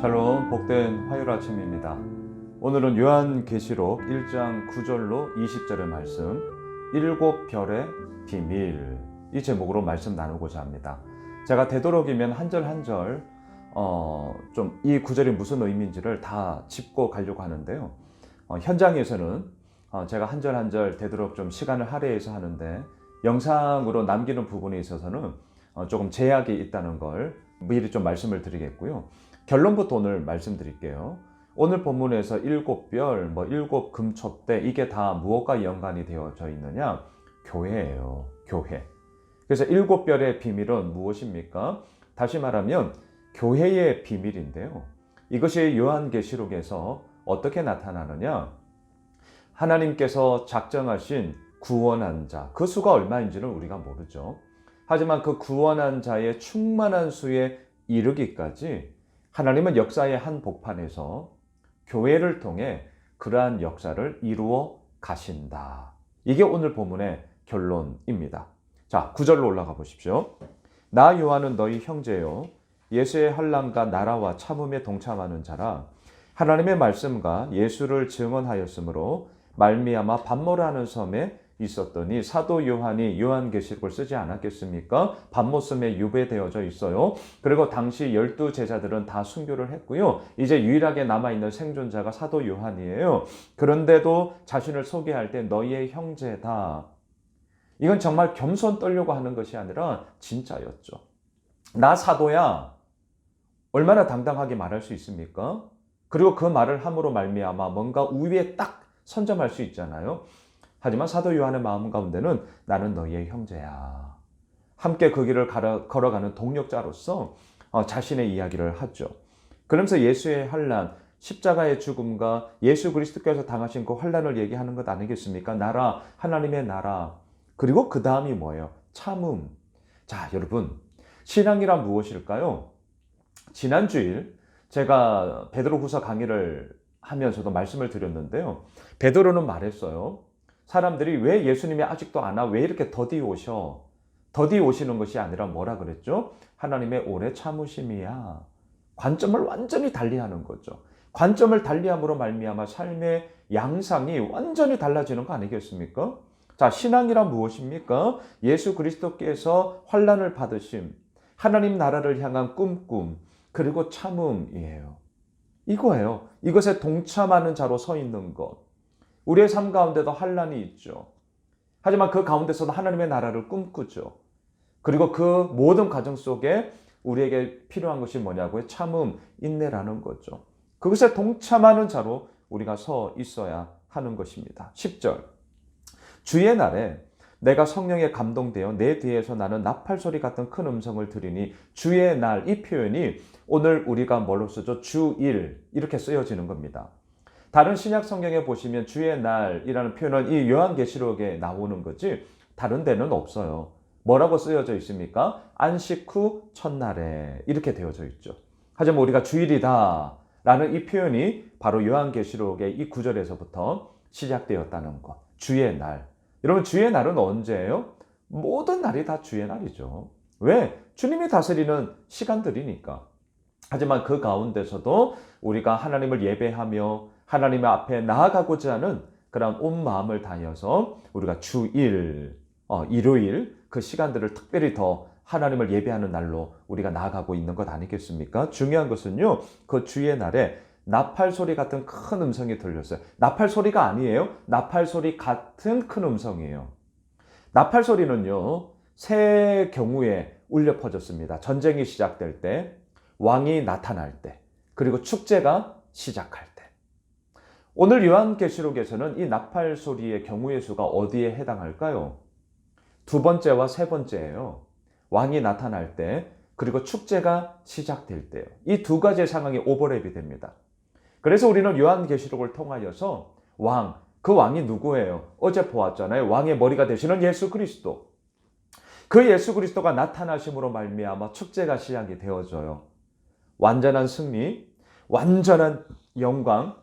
샬롬, 복된 화요일 아침입니다. 오늘은 요한계시록 1장 9절로 20절의 말씀, 일곱 별의 비밀, 이 제목으로 말씀 나누고자 합니다. 제가 되도록이면 한 절 한 절 좀 이 구절이 무슨 의미인지를 다 짚고 가려고 하는데요. 현장에서는 제가 한 절 한 절 되도록 좀 시간을 할애해서 하는데, 영상으로 남기는 부분에 있어서는 조금 제약이 있다는 걸 미리 좀 말씀을 드리겠고요. 결론부터 오늘 말씀드릴게요. 오늘 본문에서 일곱 별, 일곱 금촛대, 이게 다 무엇과 연관이 되어져 있느냐? 교회예요. 교회. 그래서 일곱 별의 비밀은 무엇입니까? 다시 말하면 교회의 비밀인데요. 이것이 요한계시록에서 어떻게 나타나느냐? 하나님께서 작정하신 구원한 자, 그 수가 얼마인지는 우리가 모르죠. 하지만 그 구원한 자의 충만한 수에 이르기까지 하나님은 역사의 한 복판에서 교회를 통해 그러한 역사를 이루어 가신다. 이게 오늘 본문의 결론입니다. 자, 9절로 올라가 보십시오. 나 요한은 너희 형제요, 예수의 환난과 나라와 참음에 동참하는 자라. 하나님의 말씀과 예수를 증언하였으므로 말미암아 반모라는 섬에 있었더니 사도 요한이 요한계시록을 쓰지 않았겠습니까? 반모섬에 유배되어져 있어요. 그리고 당시 12 제자들은 다 순교를 했고요. 이제 유일하게 남아있는 생존자가 사도 요한이에요. 그런데도 자신을 소개할 때 너희의 형제다. 이건 정말 겸손 떨려고 하는 것이 아니라 진짜였죠. 나 사도야. 얼마나 당당하게 말할 수 있습니까? 그리고 그 말을 함으로 말미암아 뭔가 우위에 딱 선점할 수 있잖아요. 하지만 사도 요한의 마음 가운데는 나는 너희의 형제야. 함께 그 길을 걸어가는 동력자로서 자신의 이야기를 하죠. 그러면서 예수의 환난, 십자가의 죽음과 예수 그리스도께서 당하신 그 환난을 얘기하는 것 아니겠습니까? 나라, 하나님의 나라. 그리고 그 다음이 뭐예요? 참음. 자, 여러분, 신앙이란 무엇일까요? 지난 주일 제가 베드로후서 강의를 하면서도 말씀을 드렸는데요. 베드로는 말했어요. 사람들이 왜 예수님이 아직도 안 와? 왜 이렇게 더디 오셔? 더디 오시는 것이 아니라 뭐라 그랬죠? 하나님의 오래 참으심이야. 관점을 완전히 달리하는 거죠. 관점을 달리함으로 말미암아 삶의 양상이 완전히 달라지는 거 아니겠습니까? 자, 신앙이란 무엇입니까? 예수 그리스도께서 환난을 받으심, 하나님 나라를 향한 꿈꿈, 그리고 참음이에요. 이거예요. 이것에 동참하는 자로 서 있는 것. 우리의 삶 가운데도 환난이 있죠. 하지만 그 가운데서도 하나님의 나라를 꿈꾸죠. 그리고 그 모든 과정 속에 우리에게 필요한 것이 뭐냐고요? 참음, 인내라는 거죠. 그것에 동참하는 자로 우리가 서 있어야 하는 것입니다. 10절. 주의 날에 내가 성령에 감동되어 내 뒤에서 나는 나팔소리 같은 큰 음성을 들으니, 주의 날, 이 표현이 오늘 우리가 뭘로 쓰죠? 주일, 이렇게 쓰여지는 겁니다. 다른 신약 성경에 보시면 주의 날이라는 표현은 이 요한계시록에 나오는 거지 다른 데는 없어요. 뭐라고 쓰여져 있습니까? 안식 후 첫날에, 이렇게 되어져 있죠. 하지만 우리가 주일이다 라는 이 표현이 바로 요한계시록의 이 구절에서부터 시작되었다는 것. 주의 날. 여러분, 주의 날은 언제예요? 모든 날이 다 주의 날이죠. 왜? 주님이 다스리는 시간들이니까. 하지만 그 가운데서도 우리가 하나님을 예배하며 하나님의 앞에 나아가고자 하는 그런 온 마음을 다해서 우리가 주일, 일요일 그 시간들을 특별히 더 하나님을 예배하는 날로 우리가 나아가고 있는 것 아니겠습니까? 중요한 것은요, 그 주의 날에 나팔 소리 같은 큰 음성이 들렸어요. 나팔 소리가 아니에요. 나팔 소리 같은 큰 음성이에요. 나팔 소리는요, 세 경우에 울려 퍼졌습니다. 전쟁이 시작될 때, 왕이 나타날 때, 그리고 축제가 시작할 때. 오늘 요한계시록에서는 이 나팔 소리의 경우의 수가 어디에 해당할까요? 두 번째와 세 번째예요. 왕이 나타날 때, 그리고 축제가 시작될 때요. 이 두 가지의 상황이 오버랩이 됩니다. 그래서 우리는 요한계시록을 통하여서 왕, 그 왕이 누구예요? 어제 보았잖아요. 왕의 머리가 되시는 예수 그리스도. 그 예수 그리스도가 나타나심으로 말미암아 축제가 시작이 되어져요. 완전한 승리, 완전한 영광,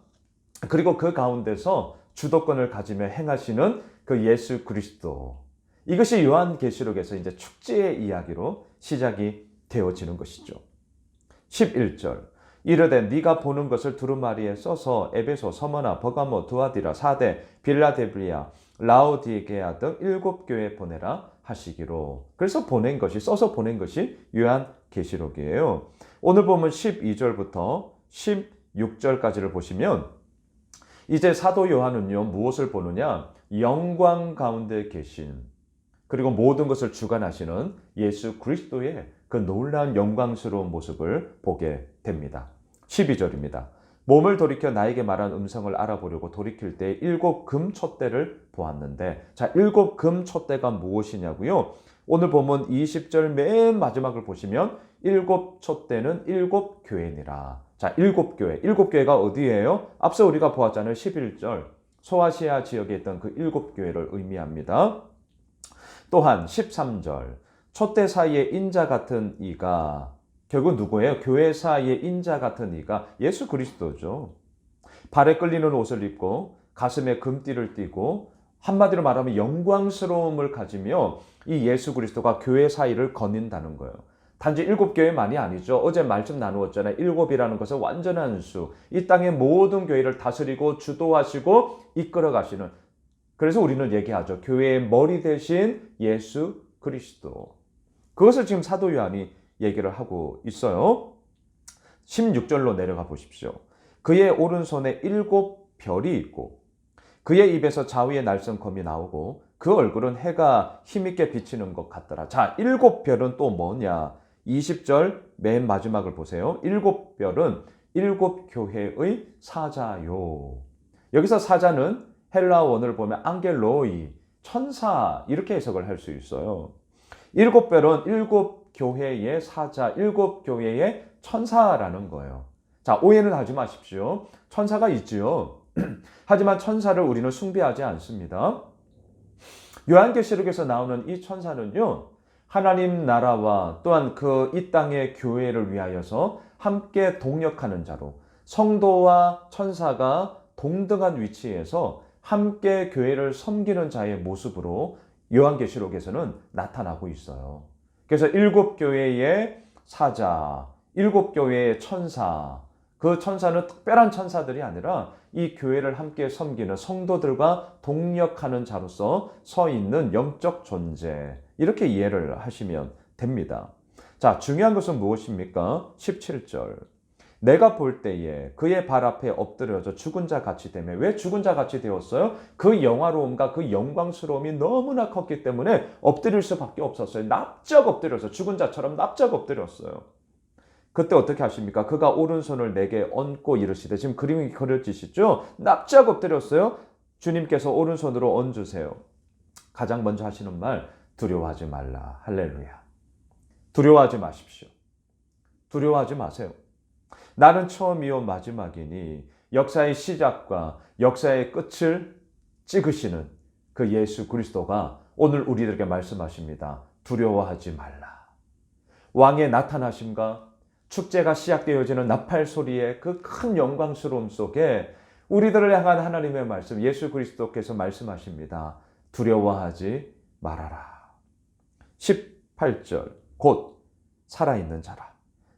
그리고 그 가운데서 주도권을 가지며 행하시는 그 예수 그리스도. 이것이 요한계시록에서 이제 축제의 이야기로 시작이 되어지는 것이죠. 11절. 이르되 네가 보는 것을 두루마리에 써서 에베소, 서머나, 버가모, 두아디라, 사대, 빌라델비아, 라오디게아 등 7교회에 보내라 하시기로. 그래서 써서 보낸 것이 요한계시록이에요. 오늘 보면 12절부터 16절까지를 보시면 이제 사도 요한은요 무엇을 보느냐? 영광 가운데 계신, 그리고 모든 것을 주관하시는 예수 그리스도의 그 놀라운 영광스러운 모습을 보게 됩니다. 12절입니다. 몸을 돌이켜 나에게 말한 음성을 알아보려고 돌이킬 때 7 금촛대를 보았는데, 자, 7 금촛대가 무엇이냐고요? 오늘 보면 20절 맨 마지막을 보시면 7 촛대는 7 교회니라. 자, 7교회. 7교회가 어디예요? 앞서 우리가 보았잖아요. 11절. 소아시아 지역에 있던 그 7교회를 의미합니다. 또한 13절. 촛대 사이에 인자 같은 이가, 결국 누구예요? 교회 사이에 인자 같은 이가 예수 그리스도죠. 발에 끌리는 옷을 입고 가슴에 금띠를 띠고 한마디로 말하면 영광스러움을 가지며 이 예수 그리스도가 교회 사이를 거닌다는 거예요. 단지 7교회만이 아니죠. 어제 말씀 나누었잖아요. 7이라는 것은 완전한 수. 이 땅의 모든 교회를 다스리고 주도하시고 이끌어 가시는, 그래서 우리는 얘기하죠. 교회의 머리 대신 예수 그리스도. 그것을 지금 사도 요한이 얘기를 하고 있어요. 16절로 내려가 보십시오. 그의 오른손에 7 별이 있고 그의 입에서 좌우의 날성검이 나오고 그 얼굴은 해가 힘있게 비치는 것 같더라. 자, 7 별은 또 뭐냐? 20절 맨 마지막을 보세요. 7 별은 7 교회의 사자요. 여기서 사자는 헬라어 원어를 보면 앙겔로이, 천사, 이렇게 해석을 할 수 있어요. 7 별은 7 교회의 사자, 7 교회의 천사라는 거예요. 자, 오해는 하지 마십시오. 천사가 있지요. 하지만 천사를 우리는 숭배하지 않습니다. 요한계시록에서 나오는 이 천사는요, 하나님 나라와 또한 그 이 땅의 교회를 위하여서 함께 동역하는 자로, 성도와 천사가 동등한 위치에서 함께 교회를 섬기는 자의 모습으로 요한계시록에서는 나타나고 있어요. 그래서 7 교회의 사자, 7 교회의 천사, 그 천사는 특별한 천사들이 아니라 이 교회를 함께 섬기는 성도들과 동역하는 자로서 서 있는 영적 존재, 이렇게 이해를 하시면 됩니다. 자, 중요한 것은 무엇입니까? 17절. 내가 볼 때에 그의 발 앞에 엎드려져 죽은 자 같이 되며, 왜 죽은 자 같이 되었어요? 그 영화로움과 그 영광스러움이 너무나 컸기 때문에 엎드릴 수밖에 없었어요. 납작 엎드려서 죽은 자처럼 납작 엎드렸어요. 그때 어떻게 하십니까? 그가 오른손을 내게 얹고 이르시되, 지금 그림이 그려지시죠? 납작 엎드렸어요. 주님께서 오른손으로 얹으세요. 가장 먼저 하시는 말, 두려워하지 말라. 할렐루야. 두려워하지 마십시오. 두려워하지 마세요. 나는 처음이요 마지막이니 역사의 시작과 역사의 끝을 찍으시는 그 예수 그리스도가 오늘 우리들에게 말씀하십니다. 두려워하지 말라. 왕의 나타나심과 축제가 시작되어지는 나팔 소리의 그 큰 영광스러움 속에 우리들을 향한 하나님의 말씀, 예수 그리스도께서 말씀하십니다. 두려워하지 말아라. 18절, 곧 살아있는 자라.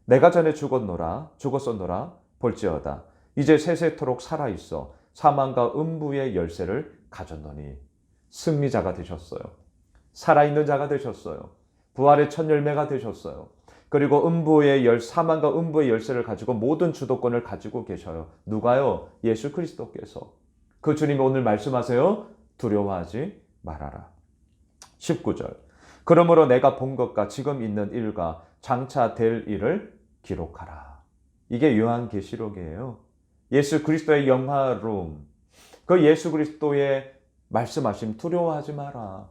내가 전에 죽었었노라 볼지어다. 이제 세세토록 살아있어 사망과 음부의 열쇠를 가졌노니. 승리자가 되셨어요. 살아있는 자가 되셨어요. 부활의 첫 열매가 되셨어요. 그리고 사망과 음부의 열쇠를 가지고 모든 주도권을 가지고 계셔요. 누가요? 예수 그리스도께서. 그 주님이 오늘 말씀하세요. 두려워하지 말아라. 19절. 그러므로 내가 본 것과 지금 있는 일과 장차 될 일을 기록하라. 이게 요한계시록이에요. 예수 그리스도의 영화로움, 그 예수 그리스도의 말씀하심, 두려워하지 마라.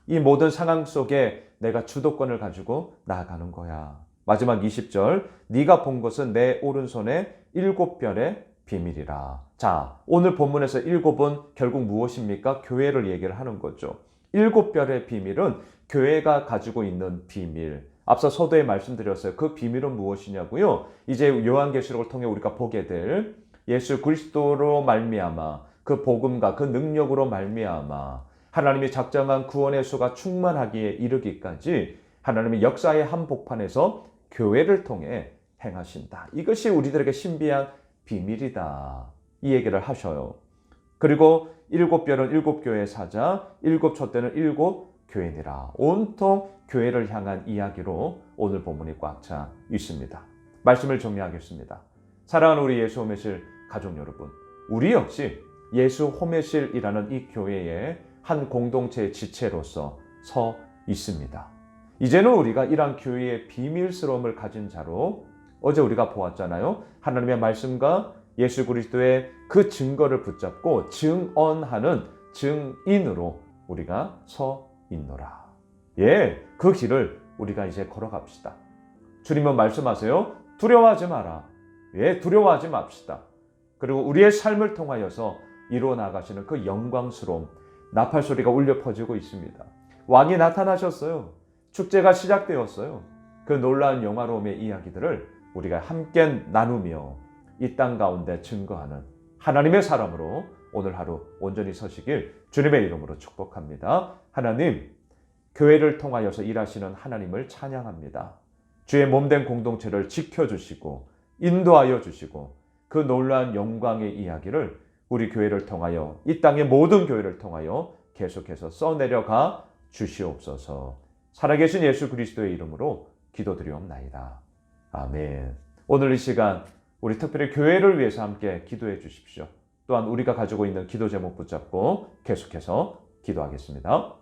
이 모든 상황 속에 내가 주도권을 가지고 나아가는 거야. 마지막 20절, 네가 본 것은 내 오른손에 7 별의 비밀이라. 자, 오늘 본문에서 7은 결국 무엇입니까? 교회를 얘기를 하는 거죠. 7 별의 비밀은 교회가 가지고 있는 비밀. 앞서 서두에 말씀드렸어요. 그 비밀은 무엇이냐고요? 이제 요한계시록을 통해 우리가 보게 될 예수 그리스도로 말미암아, 그 복음과 그 능력으로 말미암아 하나님이 작정한 구원의 수가 충만하기에 이르기까지 하나님의 역사의 한복판에서 교회를 통해 행하신다. 이것이 우리들에게 신비한 비밀이다. 이 얘기를 하셔요. 그리고 일곱 별은 일곱 교회의 사자, 일곱 촛대는 일곱 교회니라. 온통 교회를 향한 이야기로 오늘 본문이 꽉 차 있습니다. 말씀을 정리하겠습니다. 사랑하는 우리 예수 홈의실 가족 여러분, 우리 역시 예수 홈의실이라는 이 교회의 한 공동체의 지체로서 서 있습니다. 이제는 우리가 이러한 교회의 비밀스러움을 가진 자로 어제 우리가 보았잖아요. 하나님의 말씀과 예수 그리스도의 그 증거를 붙잡고 증언하는 증인으로 우리가 서 있노라. 예, 그 길을 우리가 이제 걸어갑시다. 주님은 말씀하세요. 두려워하지 마라. 예, 두려워하지 맙시다. 그리고 우리의 삶을 통하여서 이루어 나가시는 그 영광스러움, 나팔 소리가 울려 퍼지고 있습니다. 왕이 나타나셨어요. 축제가 시작되었어요. 그 놀라운 영화로움의 이야기들을 우리가 함께 나누며 이 땅 가운데 증거하는 하나님의 사람으로 오늘 하루 온전히 서시길 주님의 이름으로 축복합니다. 하나님, 교회를 통하여서 일하시는 하나님을 찬양합니다. 주의 몸된 공동체를 지켜주시고 인도하여 주시고 그 놀라운 영광의 이야기를 우리 교회를 통하여 이 땅의 모든 교회를 통하여 계속해서 써내려가 주시옵소서. 살아계신 예수 그리스도의 이름으로 기도드리옵나이다. 아멘. 오늘 이 시간 우리 특별히 교회를 위해서 함께 기도해 주십시오. 또한 우리가 가지고 있는 기도 제목 붙잡고 계속해서 기도하겠습니다.